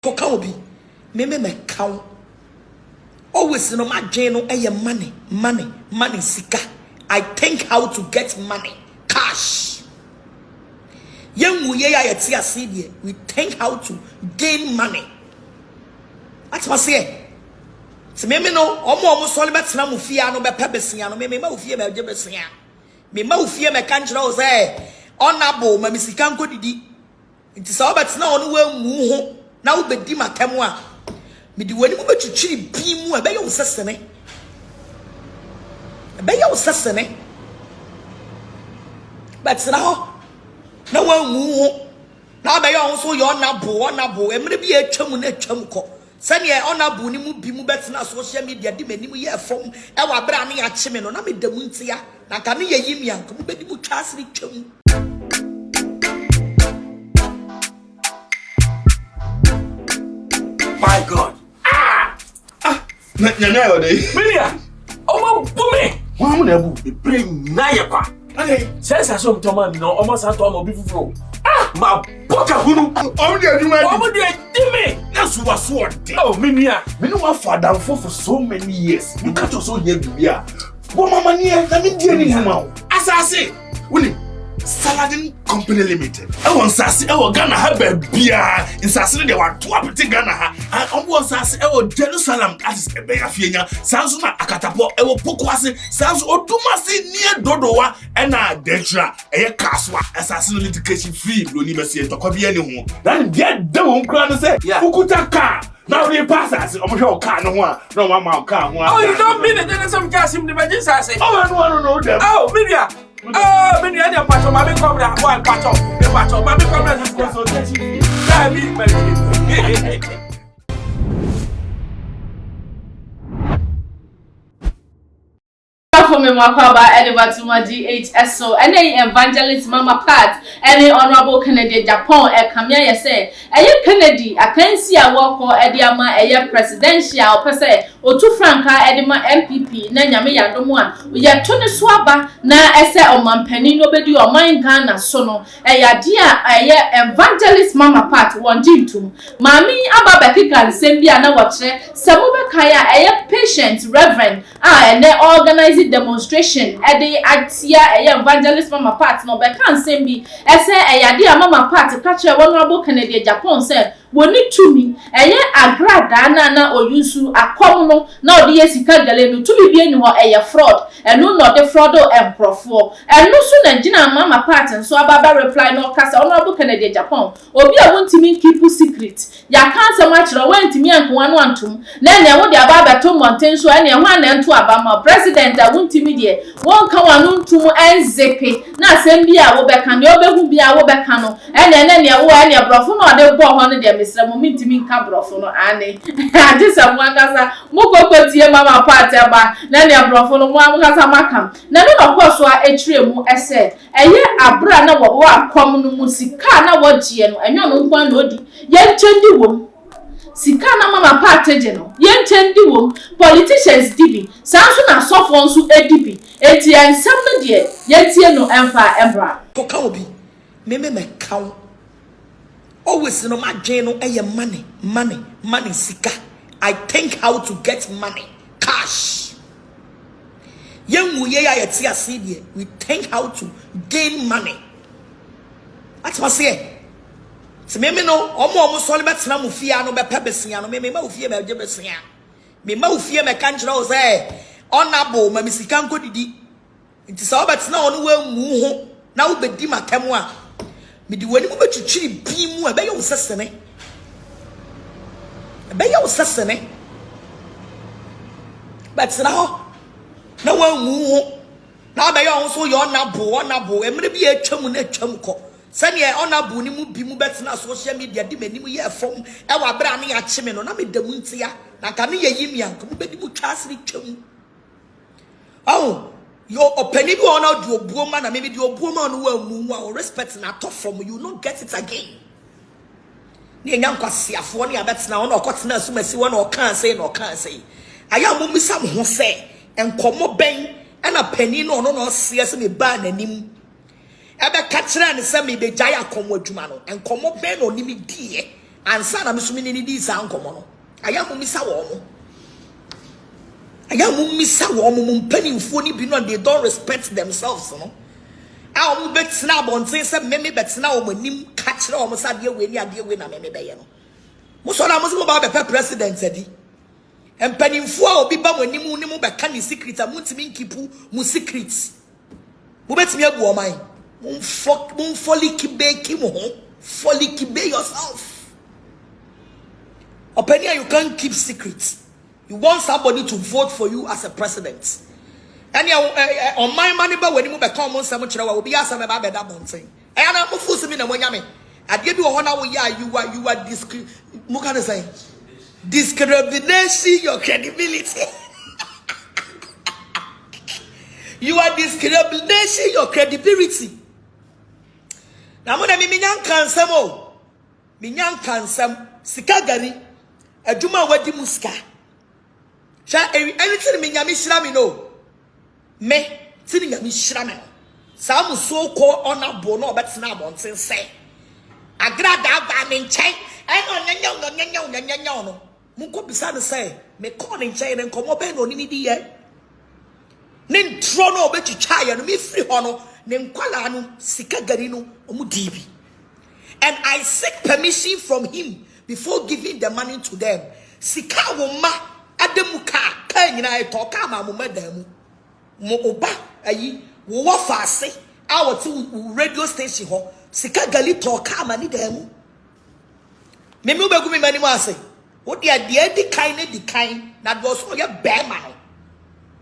Poka obi me count always no my no money sika. I think how to get money cash. Young we we think how to gain money. That's what I say. So me no omo so bet na mufia no be pebesia no me ma ufie me jebesia me ma ufie me kanjira o say honorable ma misika nko didi nti so bet na ono wa mu ho na wo bedi makam a me di wani mo betwitwiri bi mu e be ye wo sesene but na ho na wa mu ho na be ye ho so ye honorable emre bi atwam na atwam ko sani honorable ni mu bi mu betina social media di mani mu ye fom e wa bra na ya chime no na me damu ntia na ka ne ye yimi anka mu bedi mu twasiri twam. My God. Nyanya yo dey. Milia. Omo bumi. Wa mu na bu. E pray na ye kwa. Okay. Sense aso mtoma no omo santo omo bi fufuro. Ma boka hunu. Omo dey aduma. Omo dey dimi. Na suwa suwa de. Oh, Minia. Me no wa father for so many years. You catch us so here bibia. Bo mama ni e na me die ni huma o. Asase. Woni Saladin Company Limited. I want sasi e wo Ghana ha ba bia. Insase de wa to apete Ghana ha. And omo sasi e wo Jerusalem that is e be afienya. Sanso na akatapo e wo Pokwase. Sanso odumase nie dodowa e na Dentra e ye kaswa. Asase no litigation free bro ni mesi entokwa bia ni ho. That get de won kra no say ukuta car. Now the passes omo hwe o car no ho a no wa ma o car ho. Oh, you don't mean it some gas him the magic sase. Oh, no them. Oh, Milia. Oh, Milia dey pacho mami come there. Why pacho? The pacho mami come there this consultation. Let me make For me, Makaba, Edibatuma DHSO, any evangelist Mama Pat, any honorable Kennedy Agyapong, Kamia say, a Kennedy, I can see a walk or Ediama, a presidential per se, or two Franca, Edima MPP, Nanyami Yadomwan, we are Tony Swaba, na ese o Mampeni, nobody or mine Ghana sono, a dear, a evangelist Mama Pat, one jintum. Mami Ababeki can send me an watch, Samuba Kaya, a patient, reverend, and they organize it. Demonstration at the Atia evangelist Mama Pat no be can send me ese dear Mama Pat catch a honorable Kennedy Agyapong said we need to me Agradaa na oyusu akomo na odi esika gale no to bi eni ho fraud eno no de fraud o emprofo eno so na gina Mama Pat nso ababa reply no kasa honorable Kennedy Agyapong obi a wontimi keep secret ya kan se ma kire wantimi anko anu antum na na wo de ababa to mountain so ene ho na nto abama president wontimi de won ka wanu ntum enzepe na asem bi a wo beka ne obehu bi a wo beka no ene ne wo ene brofo no de bo ho no de Mr. Momentimi nka brofo no ane adisa mo akasa mo kokotie Mama Pat aba na ne brofo no mo akasa makam na no koso a etire mu ese eye abra na wo akom no musika na wo gie no enyo no nkwan na odi ye nchendi wom sika na Mama Pat je no ye nchendi wom politicians dibi sanso na sofo nso edibi eti ensem no de ye tie no emfa embra Poka obi me count always no my no money sika. I think how to get money cash. Young we think how to gain money. That's what I say. So me no omo so le betena mufia no be pebesia no me ma ufie me jebesia me ma ufie me kanjira o say honorable ma misika nko didi nti so betena ono wa mu ho na wo bedi makam a me di wani mo betwitwiri bi mu e be ye wo sesene but na wa mu ho na be ye ho so ye honorable emre bi atwam na atwam ko sani honorable ni mu bi mu betena social media di mani mu ye fom e wa bra na ya chime no na me damu ntia na ka ne ye yimi anka mu bedi mu twasiri twam. Oh, your opinion on how do obuoma na maybe the obuoma no wa mu wa respect na top from you not get it again. Ni enyam kwasiafo ni abetena won okotena so masi won okan say aya mo misam ho say enkomo ben na pani no no se ase me ba nanim ebe ka kire ne se me be jaya komo adwuma no enkomo ben no nimi die ansa na mesumi ni di sa nkomo no aya mo misa wo mo aya mo misa wo mo mpanimfo ni bi no they don't respect themselves no a mo betina bonten se me betina wo manim ka kire wo mo sa de we ni ade we na me be ye no mo so na mo so ba be president adi empanimfo a obi ba manim ni mo be ka ni secret a mo ntimi nkipu mo secret mo betimi agu o man mo folly kibe ki mo ho folly kibe yourself. Opinion, you can't keep secrets. You want somebody to vote for you as a president. And on my money, but when you become on some will be asked about that one thing. And I'm forcing me to win. I give you a honor. You are discriminating your credibility. You are discriminating your credibility. Now, I'm going to be Minyan Sikagari. Aduma wadi muska sha anything me nyame hira me no me tini nyame hira me sa mu so ko onabo no obetena abonten se Agradaa ba me nchen no mu ko bisa no say me ko ne nchen ne nkomo be no ni di ye ne ntro no obetwitwa ye no me free ho no ne nkwala no Sikagari no omu dibi and I seek permission from him before giving the money to them. Sika woma ademuka ka nyina etoka ma mo madamu mo oba ayi wo wafase a wote radio station ho Sikagari toka ma ni damu me obegu me mani mo ase wo de ade di kan ne di kan na do so ye be ma no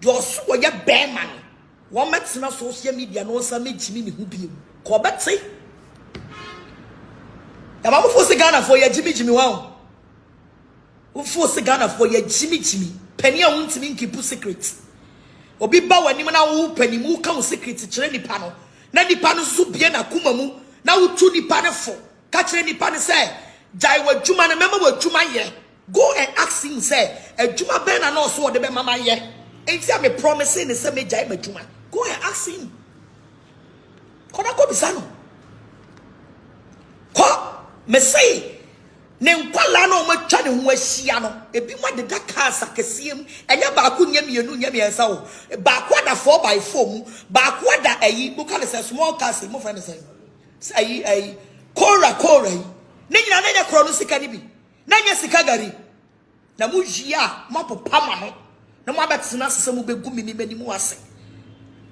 do so ye be ma no wo metena social media no sa mejimi ne hu bi ko beti Yaba mo force Ghana for your Jimmy wow. Wo force Ghana for your Jimmy. Penny a wuntimi nkipu secret. Obi ba wani na wo penny mu ka wo secret kire nipa no. Na nipa no so bie na kuma mu. Na wo tu nipa ne fo. Ka kire nipa ne say, "Jai wa djuma na mema wa djuma ye." Go and ask him say, "Djuma be na no so wo de be mama ye." Enti am promising say me jai ma djuma. Go and ask him. Kona ko bisano. Ko me say ne nkwala no matwa ne ho ahia no ebi mo de da kasa kesiem enya ba ko nyamienu nyamiensa wo ba ko da 4x4 mu ba ko da ayi bu ka say small cars mo friend say ayi kora yi ne nyina na nya kro no sika ni bi na nya Sikagari na mu jia mo popa ma no na mo abetena sese mo begu mi ni mani mu ase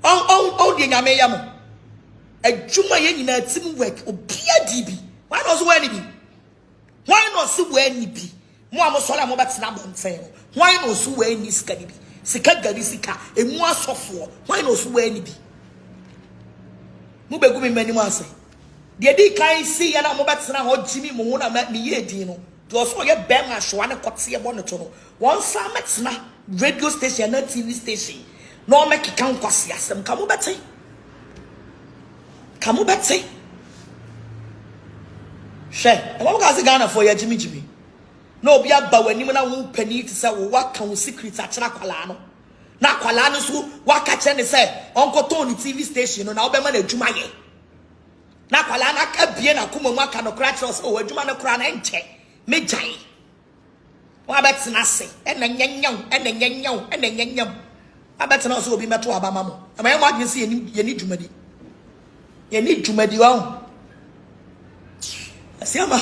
on de nyame ya mo adwuma ye nyina team work obia dibi why not so any be? Why not see where any be? Mo amosole mo betena bonten. Why not so where any sika ni bi? Sikagari sika emu asofo. Why not so where any be? Mo begu me mani mo ase. De di kan si ya na mo betena ho Jimmy mo ho na me ye din no. Do so ye ben ahwa ne kote ye bono to no. One sa metena radio station na TV station. No make kan kwase asem ka mo beten. Ka mo beten. She, and what was Ghana for your Jimmy? No, be a bawani when I won't penny to say, what can secrets at Chakwalano? Now, Qualanos who what catch and say, Uncle Tony TV station, and I'll be man a Jumaye. Now, Qualana can be an Akumaka no cratch or so, a Jumana crown and check. Me jay. What about Nasi? And then young, and then young, and then young. I bet also be met to Abama. Am I want to see you need Jumadi? You need Jumadi. Siama.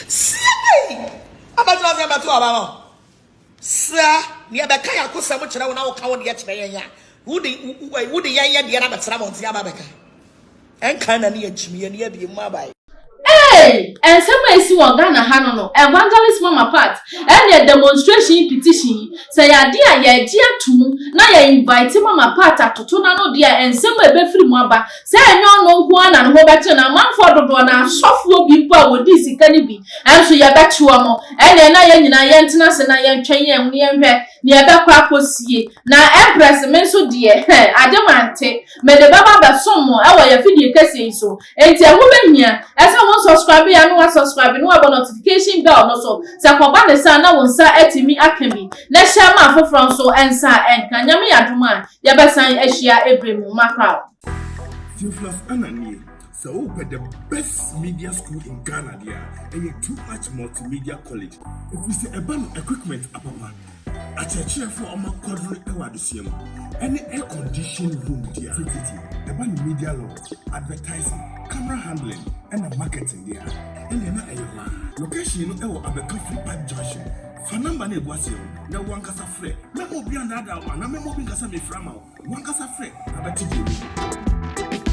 Siama. Abatu na batu abama. Sa ni abeka ya ko samu kire wona wo ka wo de kire yan. Wudi yan de na betara mo ntia abeka. Enka na ne yachimi ne abi mu abai. Hey, and somewhere see one Ghana Hanono, evangelist mama part, and a demonstration petition. Say, dear, dear too. Now you invite mama part to Tonano dear, and somewhere be free maba. Say, no one and Robert and a man for the door now, soft will be poor with this, it can be. And so you bet you are more. And then I am Tinas and I am Chay and we am near the Craposi. Now, Empress, men so dear, I demanded, may the Baba that some more, our video casing so. And tell woman here, as I want subscribe and no subscribe no about notification bell no so say ko ba ne sa na won sa etimi akami na share ma foforo so ensa enka nyame aduma ya besan ehia ebremu makra Fuflas ananie So the best media school in Ghana there, and you too much multimedia college. If we say about equipment, apapa, a church for a quadruple ewadisium, any air conditioned room there, about media law, advertising, camera handling, and a marketing there. And then a location you know a coffee pipe junction. Fanamba ne boasio, na wankasa frɛ. Na obi anada one, na me mo bi nkasa me frama. Wankasa frɛ, abati